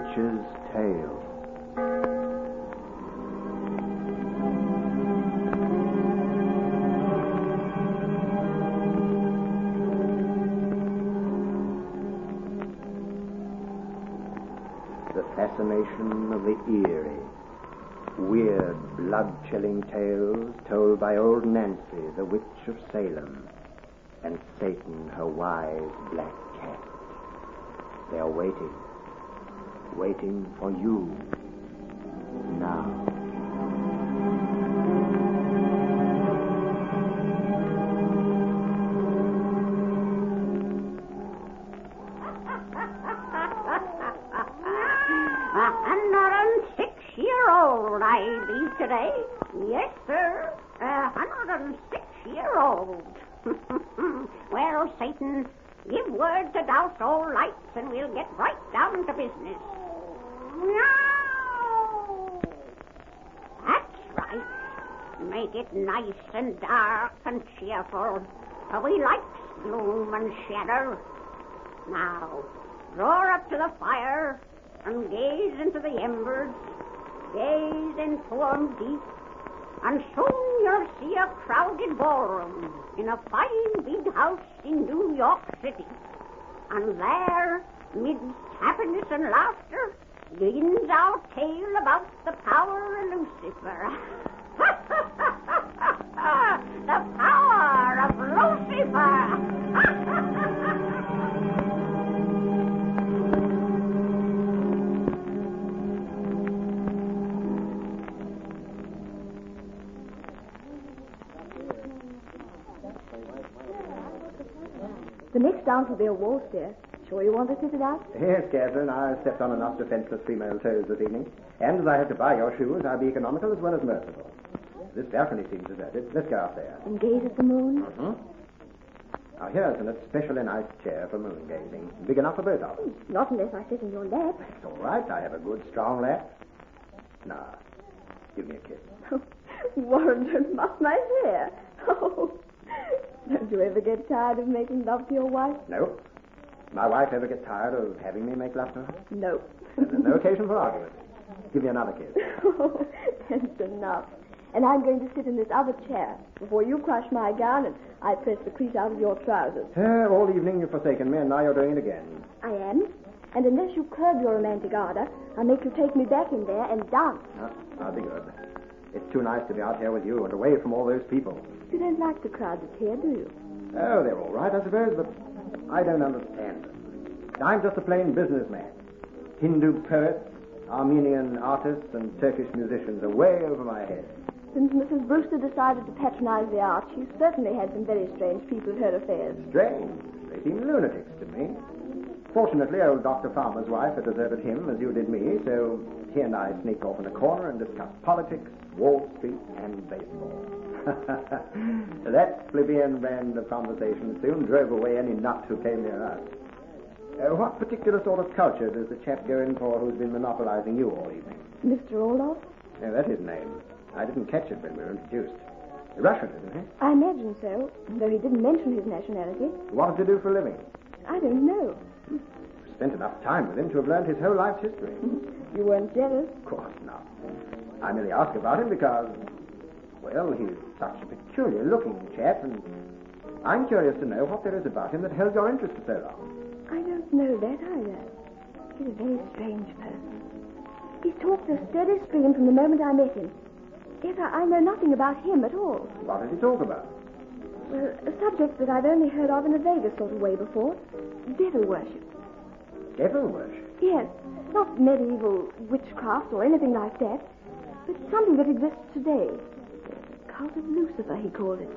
witch's tale. The fascination of the eerie, weird, blood-chilling tales told by old Nancy, the witch of Salem, and Satan, her wise black cat. They are waiting for you now. I be today. Yes, sir. 106-year-old. Well, Satan, give word to douse all lights and we'll get right down to business. No! That's right. Make it nice and dark and cheerful, for we likes gloom and shadow. Now, draw up to the fire and gaze into the embers. Gaze into 'em deep, and soon you'll see a crowded ballroom in a fine big house in New York City. And there, midst happiness and laughter, begins our tale about the power of Lucifer. The power of Lucifer! The next dance will be a waltz, dear. Sure you want to sit it out? Yes, Catherine, I stepped on enough defenseless female toes this evening. And as I had to buy your shoes, I'll be economical as well as merciful. This balcony seems deserted. Let's go up there. And gaze at the moon? Mm-hmm. Now, here's an especially nice chair for moon gazing. Big enough for both of us. Not unless I sit in your lap. That's all right. I have a good, strong lap. Now, give me a kiss. Warren, don't muff my hair. Oh, don't you ever get tired of making love to your wife? No. My wife ever get tired of having me make love to her? No. There's no occasion for argument. Give me another kiss. Oh, that's enough. And I'm going to sit in this other chair before you crush my gown and I press the crease out of your trousers. All evening you've forsaken me, and now you're doing it again. I am. And unless you curb your romantic ardor, I'll make you take me back in there and dance. I'll be good. It's too nice to be out here with you and away from all those people. You don't like the crowd that's here, do you? Oh, they're all right, I suppose, but I don't understand them. I'm just a plain businessman. Hindu poets, Armenian artists, and Turkish musicians are way over my head. Since Mrs. Brewster decided to patronize the arts, she's certainly had some very strange people at her affairs. Strange? They seem lunatics to me. Fortunately, old Dr. Farmer's wife had deserted him as you did me, so he and I sneaked off in a corner and discussed politics, Wall Street, and baseball. That plebeian brand of conversation soon drove away any nut who came near us. What particular sort of culture does the chap go in for who's been monopolizing you all evening? Mr. Orloff? That's his name. I didn't catch it when we were introduced. Russian, isn't he? I imagine so, though he didn't mention his nationality. What does he do for a living? I don't know. Spent enough time with him to have learned his whole life's history. You weren't jealous? Of course not. I merely ask about him because, well, he's such a peculiar-looking chap, and I'm curious to know what there is about him that held your interest for so long. I don't know that either. He's a very strange person. He's talked a steady stream from the moment I met him. Yet I know nothing about him at all. What does he talk about? Well, a subject that I've only heard of in a vaguer sort of way before. Devil worship. Devil worship? Yes. Not medieval witchcraft or anything like that, but something that exists today. The cult of Lucifer, he called it.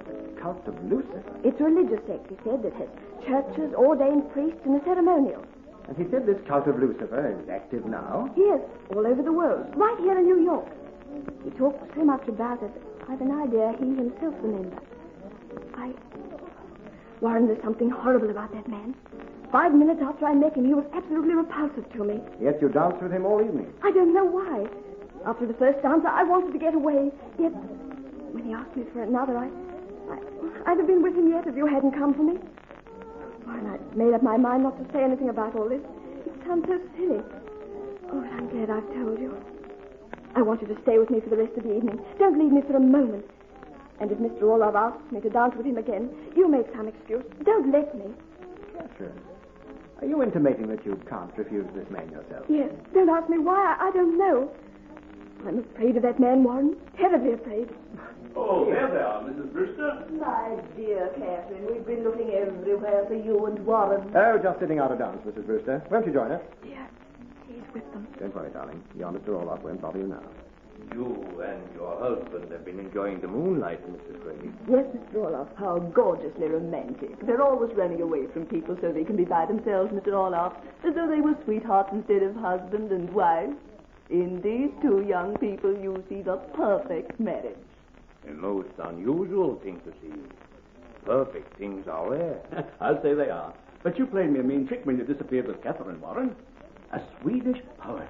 The cult of Lucifer? It's a religious sect, he said, that has churches, ordained priests, and a ceremonial. And he said this cult of Lucifer is active now? Yes, all over the world, right here in New York. He talked so much about it, I've an idea he himself remembers. Warren, there's something horrible about that man. 5 minutes after I met him, he was absolutely repulsive to me. Yet you danced with him all evening. I don't know why. After the first dance, I wanted to get away. Yet, when he asked me for another, I'd have been with him yet if you hadn't come for me. Warren, I'd made up my mind not to say anything about all this. It sounds so silly. Oh, I'm glad I've told you. I want you to stay with me for the rest of the evening. Don't leave me for a moment. And if Mr. Orlov asks me to dance with him again, you make some excuse. Don't let me. Catherine, are you intimating that you can't refuse this man yourself? Yes. Don't ask me why. I don't know. I'm afraid of that man, Warren. Terribly afraid. Oh, there they are, Mrs. Brewster. My dear Catherine, we've been looking everywhere for you and Warren. Oh, just sitting out a dance, Mrs. Brewster. Won't you join us? Dear, he's with them. Don't worry, darling. Your Mr. Orlov won't bother you now. You and your husband have been enjoying the moonlight, Mrs. Gray. Yes, Mr. Orloff, how gorgeously romantic. They're always running away from people so they can be by themselves, Mr. Orloff, as though they were sweethearts instead of husband and wife. In these two young people, you see the perfect marriage. A most unusual thing to see. Perfect things are rare. I'll say they are. But you played me a mean trick when you disappeared with Catherine, Warren. A Swedish poetess.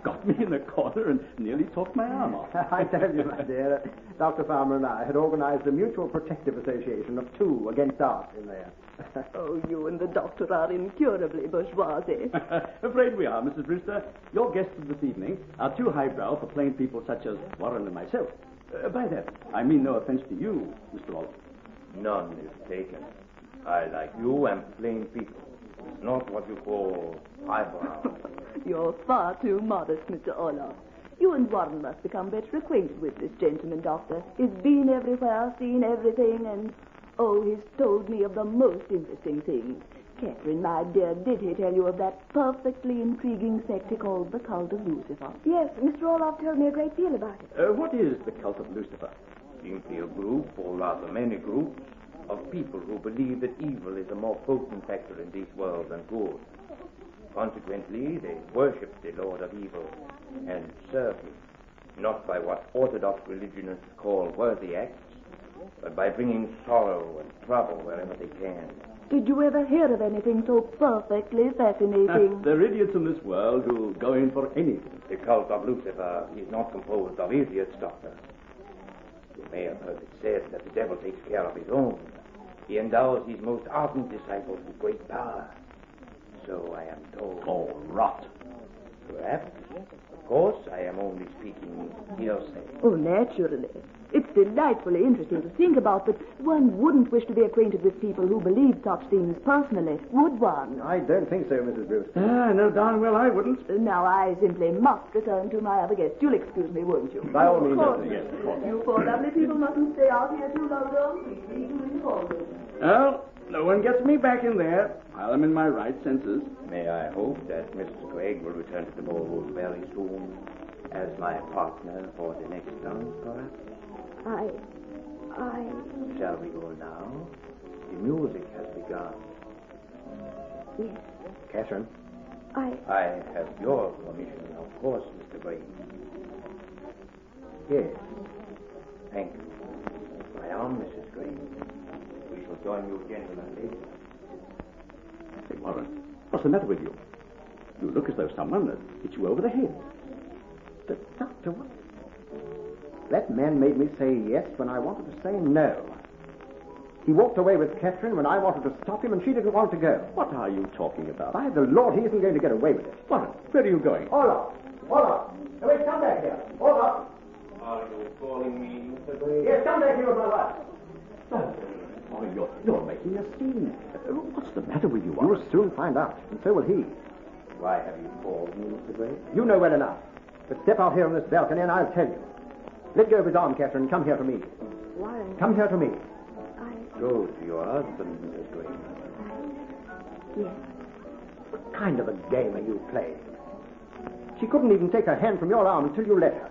Got me in a corner and nearly took my arm off. I tell you, my dear, Dr. Farmer and I had organized a mutual protective association of two against art in there. Oh, you and the doctor are incurably bourgeoisie. Afraid we are, Mrs. Brewster. Your guests of this evening are too highbrow for plain people such as Warren and myself. By that, I mean no offense to you, Mr. Oliver. None is taken. I, like you, am plain people. Not what you call highbrow. You're far too modest, Mr. Orloff. You and Warren must become better acquainted with this gentleman, Doctor. He's been everywhere, seen everything, and, oh, he's told me of the most interesting things. Catherine, my dear, did he tell you of that perfectly intriguing sect he called the Cult of Lucifer? Yes, Mr. Orlov told me a great deal about it. What is the Cult of Lucifer? Simply a group, or rather many groups, of people who believe that evil is a more potent factor in this world than good. Consequently, they worship the Lord of Evil and serve him, not by what orthodox religionists call worthy acts, but by bringing sorrow and trouble wherever they can. Did you ever hear of anything so perfectly fascinating? There are idiots in this world who go in for anything. The Cult of Lucifer is not composed of idiots, Doctor. You may have heard it said that the devil takes care of his own. He endows his most ardent disciples with great power. So I am told. Oh, rot. Perhaps. Of course, I am only speaking hearsay. Oh, naturally. It's delightfully interesting to think about, but one wouldn't wish to be acquainted with people who believe such things personally, would one? I don't think so, Mrs. Brewster. I know darn well I wouldn't. Now, I simply must return to my other guest. You'll excuse me, won't you? By all means, Yes, of course. You poor lovely people mustn't stay out here too long, though. Please leave you in the hallway. Well, no one gets me back in there while I'm in my right senses. May I hope that Mr. Craig will return to the ballroom very soon as my partner for the next dance, perhaps? Shall we go now? The music has begun. Yes. Catherine. I have your permission, of course, Mr. Craig. Yes. Thank you. I am Mrs. Craig. We shall join you gentlemen later. Say, Warren, what's the matter with you? You look as though someone had hit you over the head. But, Doctor, what? That man made me say yes when I wanted to say no. He walked away with Catherine when I wanted to stop him, and she didn't want to go. What are you talking about? By the Lord, he isn't going to get away with it. Warren, where are you going? Orlov! Orlov! Wait, come back here. Orlov! Are you calling me, Mr. Craig? Yes, come back here with my wife. Oh, you're making a scene. What's the matter with you, You Warren? will soon find out, and so will he. Why have you called me, Mr. Craig? You know well enough. But step out here on this balcony, and I'll tell you. Let go of his arm, Catherine. Come here to me. Warren, Come here to me. Go to your husband, Mrs. Craig. yes. What kind of a game are you playing? She couldn't even take her hand from your arm until you let her.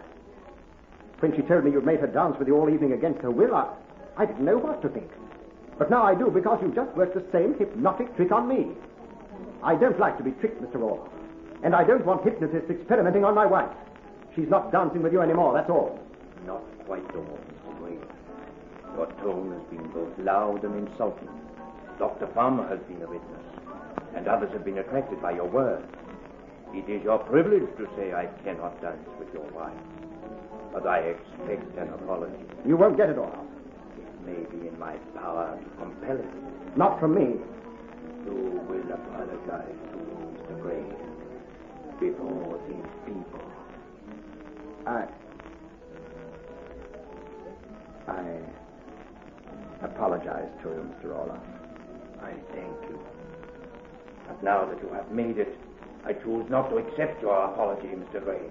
When she told me you'd made her dance with you all evening against her will, I didn't know what to think. But now I do, because you've just worked the same hypnotic trick on me. I don't like to be tricked, Mr. Orlov. And I don't want hypnotists experimenting on my wife. She's not dancing with you anymore, that's all. Not quite all, Mr. Craig. Your tone has been both loud and insulting. Dr. Farmer has been a witness, and others have been attracted by your words. It is your privilege to say I cannot dance with your wife, but I expect an apology. You won't get it, Orlov. It may be in my power to compel it. Not from me. You will apologize to me, Mr. Craig. before these people. I apologize to you, Mr. Orloff. I thank you. But now that you have made it, I choose not to accept your apology, Mr. Gray.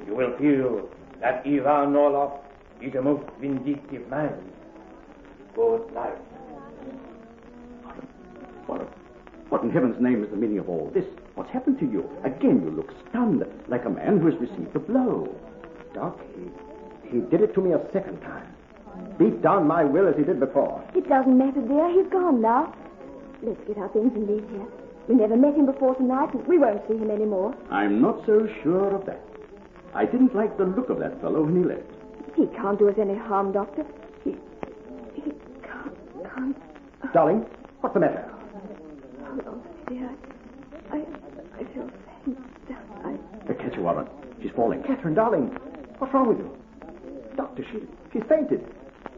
You will feel that Ivan Orloff is a most vindictive man. Good night. What in heaven's name is the meaning of all this? What's happened to you? Again, you look stunned, like a man who has received a blow. Doc, he did it to me a second time. Beat down my will as he did before. It doesn't matter, dear. He's gone now. Let's get our things and leave here. We never met him before tonight, and we won't see him anymore. I'm not so sure of that. I didn't like the look of that fellow when he left. He can't do us any harm, Doctor. He can't. Darling, what's the matter? Hold on, dear. I feel faint. Catch her, Warren. She's falling. Catherine, darling, what's wrong with you? Doctor, she's fainted.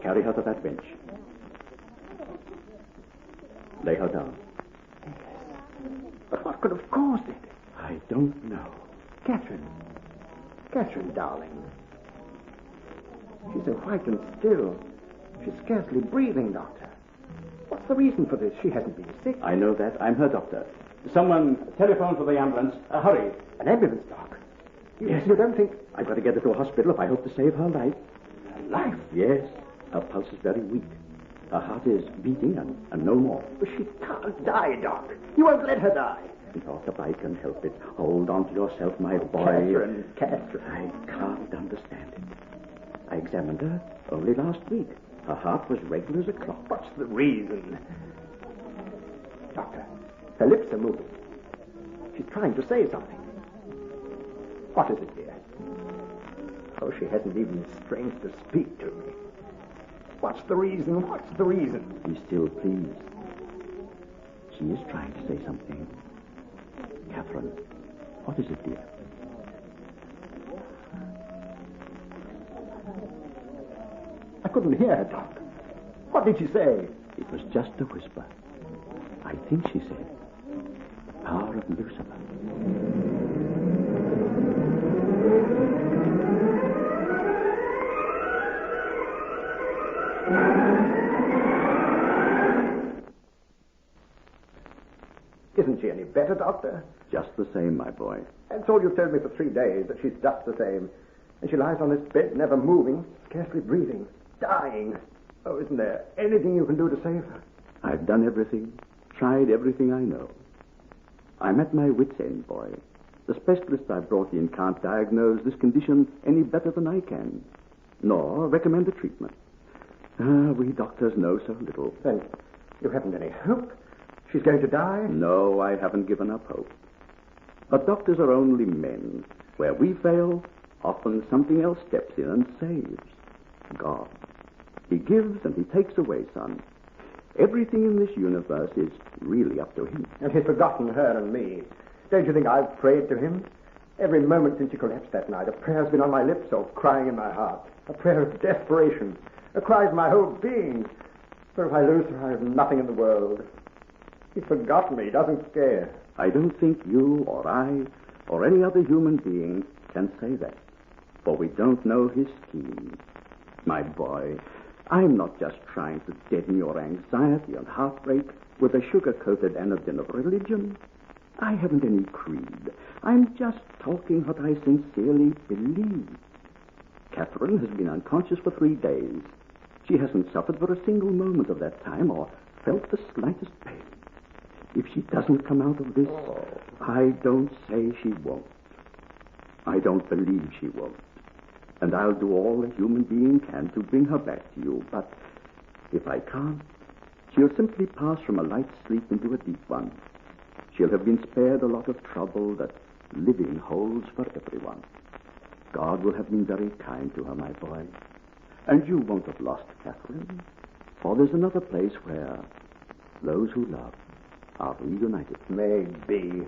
Carry her to that bench. Lay her down. But what could have caused it? I don't know. Catherine, darling. She's so white and still. She's scarcely breathing, Doctor. What's the reason for this? She hasn't been sick. I know that. I'm her doctor. Someone telephone for the ambulance. Hurry. An ambulance, Doc? Yes. You don't think... I've got to get her to a hospital if I hope to save her life. Her life? Yes. Her pulse is very weak. Her heart is beating and no more. But she can't die, Doc. You won't let her die. Not if I can help it. Hold on to yourself, my boy. Catherine. I can't understand it. I examined her only last week. Her heart was regular as a clock. What's the reason? Doctor, her lips are moving. She's trying to say something. What is it, dear? Oh, she hasn't even strength to speak to me. What's the reason? Be still, please. She is trying to say something. Catherine, what is it, dear? I couldn't hear her, Doc. What did she say? It was just a whisper. I think she said, the power of Lucifer. Isn't she any better, Doctor? Just the same, my boy. That's all you've told me for 3 days, that she's just the same. And she lies on this bed, never moving, scarcely breathing, dying. Oh, isn't there anything you can do to save her? I've done everything, tried everything I know. I'm at my wit's end, boy. The specialist I brought in can't diagnose this condition any better than I can, nor recommend a treatment. We doctors know so little. Then you haven't any hope? She's going to die? No, I haven't given up hope. But doctors are only men. Where we fail, often something else steps in and saves. God. He gives and he takes away, son. Everything in this universe is really up to him. And he's forgotten her and me. Don't you think I've prayed to him? Every moment since she collapsed that night, a prayer's been on my lips or crying in my heart. A prayer of desperation. A cry for my whole being. For if I lose her, I have nothing in the world. He's forgotten me. He doesn't care. I don't think you or I or any other human being can say that. For we don't know his scheme. My boy, I'm not just trying to deaden your anxiety and heartbreak with a sugar-coated anodyne of religion. I haven't any creed. I'm just talking what I sincerely believe. Catherine has been unconscious for 3 days. She hasn't suffered for a single moment of that time or felt the slightest pain. If she doesn't come out of this, I don't say she won't. I don't believe she won't. And I'll do all a human being can to bring her back to you. But if I can't, she'll simply pass from a light sleep into a deep one. She'll have been spared a lot of trouble that living holds for everyone. God will have been very kind to her, my boy. And you won't have lost Catherine. For there's another place where those who love are reunited. Maybe.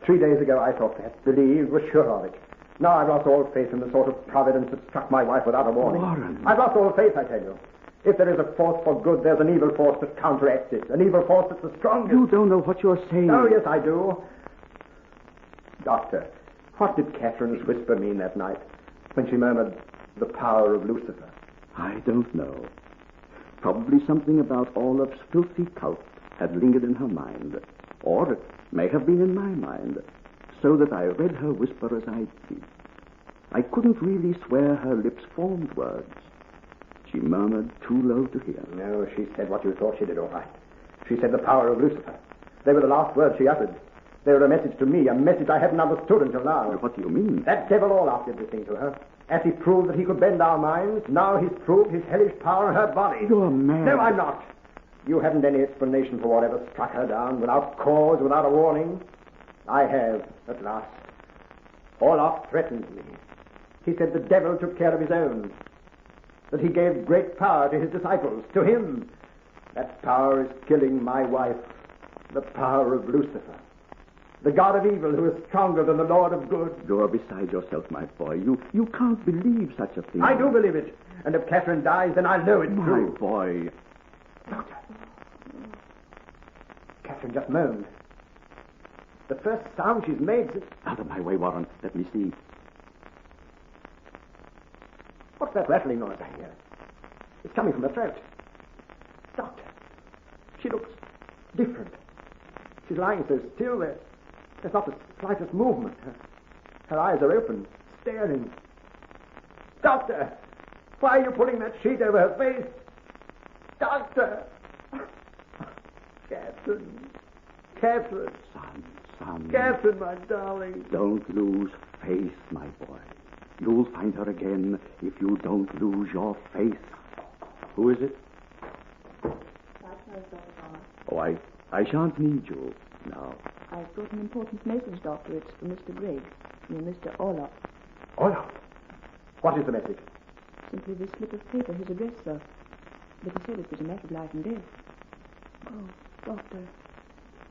3 days ago I thought that, believed, was sure of it. Now I've lost all faith in the sort of providence that struck my wife without a warning. Warren. I've lost all faith, I tell you. If there is a force for good, there's an evil force that counteracts it. An evil force that's the strongest. You don't know what you're saying. Oh, yes, I do. Doctor, what did Catherine's whisper mean that night when she murmured the power of Lucifer? I don't know. Probably something about Olaf's filthy cult had lingered in her mind, or it may have been in my mind, so that I read her whisper as I did. I couldn't really swear her lips formed words. She murmured too low to hear. No, she said what you thought she did, all right. She said the power of Lucifer. They were the last words she uttered. They were a message to me, a message I hadn't understood until now. What do you mean? That devil Olaf did this thing to her. As he proved that he could bend our minds, now he's proved his hellish power in her body. You're mad. No, I'm not. You haven't any explanation for whatever struck her down, without cause, without a warning. I have, at last. Olaf threatened me. He said the devil took care of his own, that he gave great power to his disciples, to him. That power is killing my wife, the power of Lucifer, the god of evil who is stronger than the Lord of good. You're beside yourself, my boy. You can't believe such a thing. I do believe it. And if Catherine dies, then I'll know it's true. My boy. Doctor. Catherine just moaned. The first sound she's made since... Out of my way, Warren. Let me see. What's that rattling noise I hear? It's coming from her throat. Doctor, she looks different. She's lying so still there. There's not the slightest movement. Her eyes are open, staring. Doctor, why are you putting that sheet over her face? Doctor! Catherine. Catherine. Son. Catherine, my darling. Don't lose faith, my boy. You'll find her again if you don't lose your faith. Who is it? Oh, I shan't need you now. I've got an important message, Doctor. It's for Mr. Gregg, near Mr. Olaf. Olaf? What is the message? Simply this slip of paper, his address, sir. But he said it was a matter of life and death. Oh, Doctor.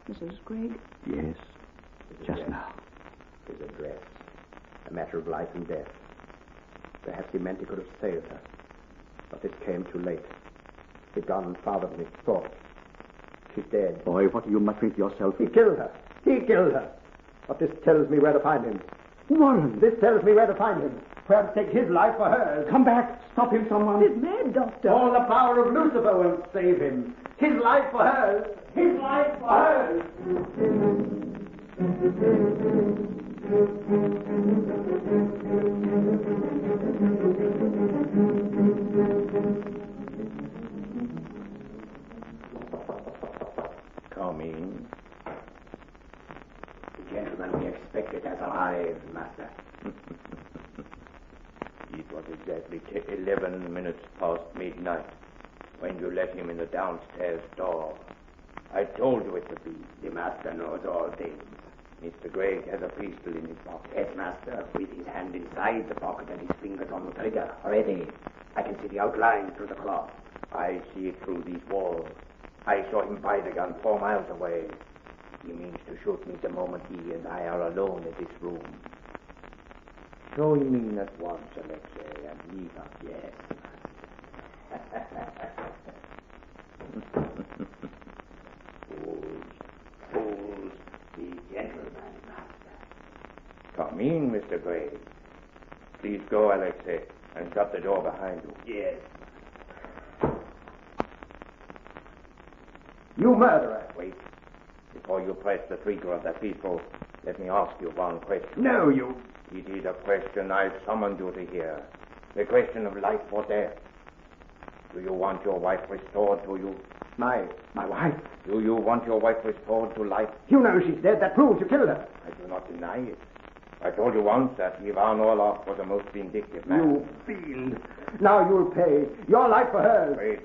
Mrs. Gregg? Yes, just now. His address. A matter of life and death. Perhaps he meant he could have saved her. But this came too late. He'd gone farther than he thought. She's dead. Boy, what are you muttering to yourself? He killed her. He killed her. But this tells me where to find him. Warren! This tells me where to find him. Where to take his life for hers. Come back! Stop him, someone! He's mad, Doctor. All the power of Lucifer won't save him. His life for hers. His life for hers. Come in. The gentleman we expected has arrived, Master. It was exactly 11 minutes past midnight when you let him in the downstairs door. I told you it would be. The Master knows all things. Mr. Gregg has a pistol in his pocket. Yes, Master, with his hand inside the pocket and his fingers on the trigger. Ready. I can see the outline through the cloth. I see it through these walls. I saw him buy the gun 4 miles away. He means to shoot me the moment he and I are alone in this room. Show him in at once, Alexei, and leave us. Yes. Fools, the gentleman, Master. Come in, Mr. Gregg. Please go, Alexei, and shut the door behind you. Yes. You murderer. Wait. Before you press the trigger of that pistol, let me ask you one question. No, you... It is a question I summoned you to hear. The question of life or death. Do you want your wife restored to you? My wife? Do you want your wife restored to life? You know she's dead. That proves you killed her. I do not deny it. I told you once that Ivan Orlov was a most vindictive man. You fiend. Now you'll pay. Your life for hers. Wait.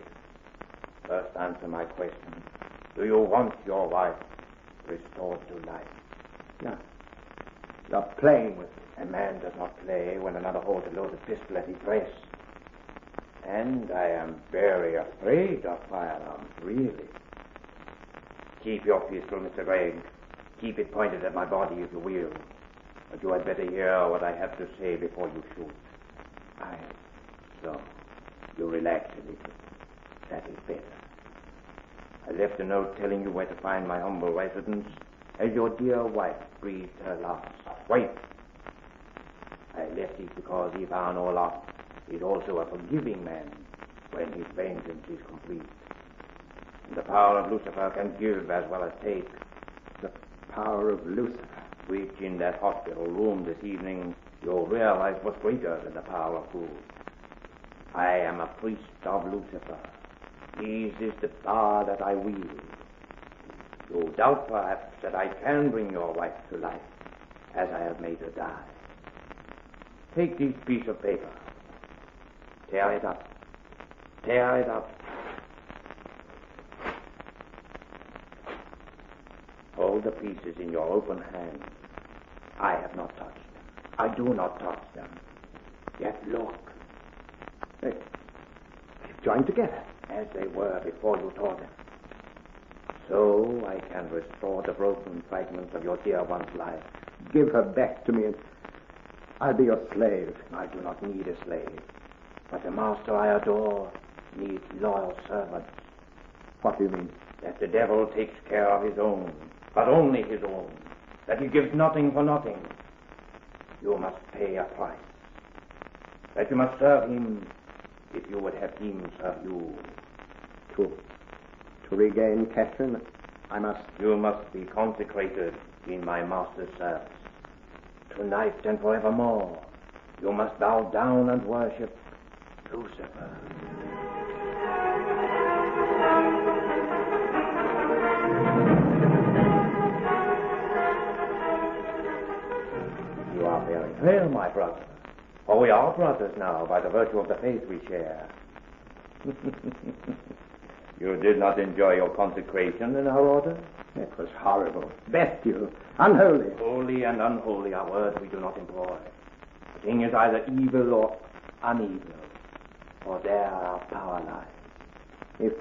First answer my question. Do you want your wife restored to life? No. You're playing with me. A man does not play when another holds a loaded pistol at his breast. And I am very afraid of firearms, really. Keep your pistol, Mr. Gregg. Keep it pointed at my body if you will. But you had better hear what I have to say before you shoot. So, you relax a little. That is better. I left a note telling you where to find my humble residence as your dear wife breathed her last. Wait. I left it because Ivan Olaf is also a forgiving man when his vengeance is complete. And the power of Lucifer can give as well as take. The power of Lucifer. Which in that hospital room this evening you'll realize was greater than the power of good. I am a priest of Lucifer. His is the power that I wield. You doubt perhaps that I can bring your wife to life, as I have made her die. Take this piece of paper. Tear it up. Tear it up. Hold the pieces in your open hand. I have not touched them. I do not touch them. Yet look. They've joined together. As they were before you tore them. So I can restore the broken fragments of your dear one's life. Give her back to me and I'll be your slave. I do not need a slave. But the master I adore needs loyal servants. What do you mean? That the devil takes care of his own, but only his own. That he gives nothing for nothing. You must pay a price. That you must serve him if you would have him serve you. To regain Catherine, I must... You must be consecrated in my master's service. Tonight and forevermore, you must bow down and worship Lucifer. You are very well, my brother. For we are brothers now by the virtue of the faith we share. You did not enjoy your consecration in our order? It was horrible, bestial, unholy. Holy and unholy are words we do not employ. The thing is either evil or unevel, for there our power lies. If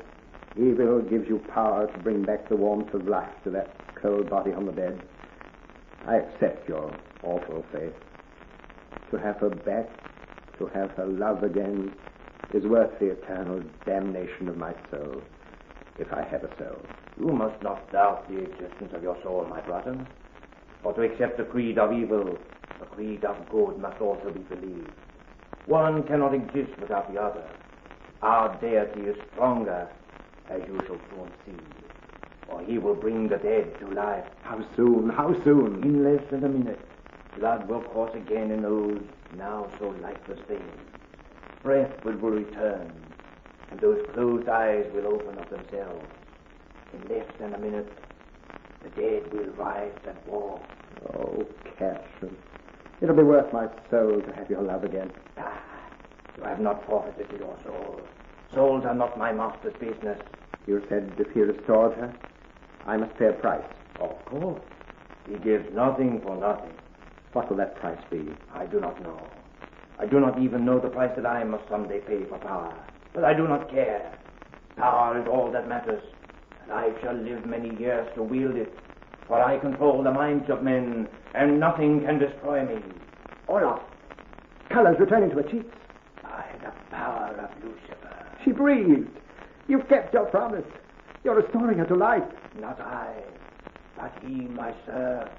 evil gives you power to bring back the warmth of life to that cold body on the bed, I accept your awful faith. To have her back, to have her love again, is worth the eternal damnation of my soul, if I have a soul. You must not doubt the existence of your soul, my brother. For to accept the creed of evil, the creed of good must also be believed. One cannot exist without the other. Our deity is stronger, as you shall soon see. For he will bring the dead to life. How soon? How soon? In less than a minute. Blood will course again in those now so lifeless veins. Breath will return, and those closed eyes will open of themselves. In less than a minute, the dead will rise and walk. Oh, Catherine, it'll be worth my soul to have your love again. Ah, you have not forfeited your soul. Souls are not my master's business. You said if he restored her, I must pay a price. Of course. He gives nothing for nothing. What will that price be? I do not know. I do not even know the price that I must someday pay for power. But I do not care. Power is all that matters, and I shall live many years to wield it. For I control the minds of men, and nothing can destroy me. Olaf, color's returning to her cheeks. By the power of Lucifer. She breathed. You've kept your promise. You're restoring her to life. Not I, but he, my sir.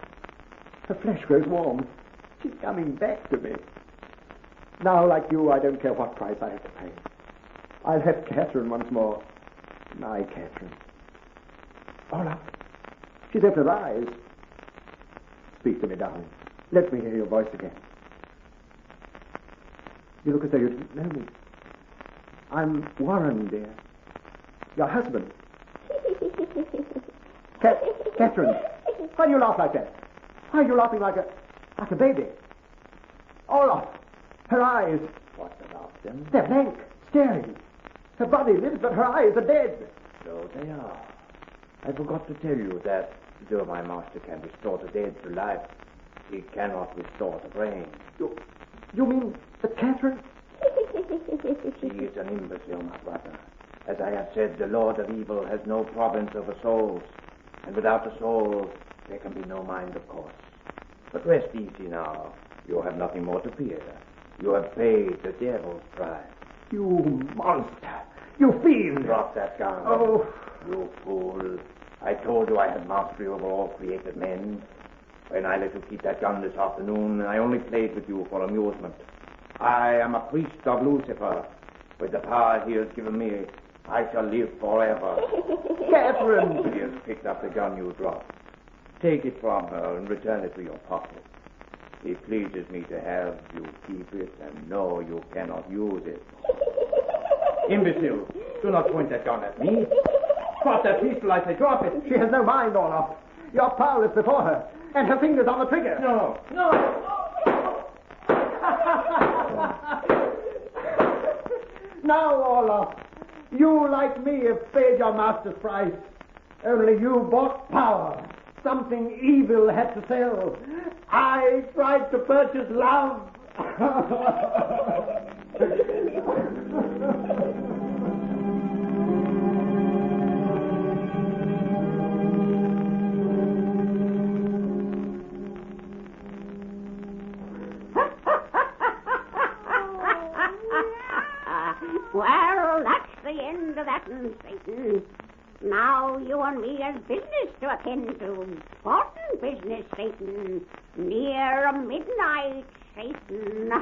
Her flesh grows warm. She's coming back to me. Now, like you, I don't care what price I have to pay. I'll have Catherine once more. My Catherine. Olaf, she's opened her eyes. Speak to me, darling. Let me hear your voice again. You look as though you didn't know me. I'm Warren, dear. Your husband. Catherine, why do you laugh like that? Why are you laughing like a baby? Olaf, her eyes. What about them? They're blank, staring. Her body lives, but her eyes are dead. So they are. I forgot to tell you that though my master can restore the dead to life, he cannot restore the brain. You mean that Catherine? She is an imbecile, my brother. As I have said, the Lord of Evil has no province over souls, and without a soul, there can be no mind, of course. But rest easy now. You have nothing more to fear. You have paid the devil's price. You monster! You fiend! Drop that gun. Oh! You fool. I told you I had mastery over all created men. When I let you keep that gun this afternoon, I only played with you for amusement. I am a priest of Lucifer. With the power he has given me, I shall live forever. Catherine! She has picked up the gun you dropped. Take it from her and return it to your pocket. It pleases me to have you keep it and know you cannot use it. Imbecile, do not point that gun at me. Drop that pistol, I say, drop it. She has no mind, Olaf. You're powerless before her, and her finger's on the trigger. No, no. Now, Olaf, you, like me, have paid your master's price. Only you bought power. Something evil had to sell. I tried to purchase love. Well, that's the end of that, Satan. Now you and me has business to attend to. Important business, Satan. Near midnight, Satan.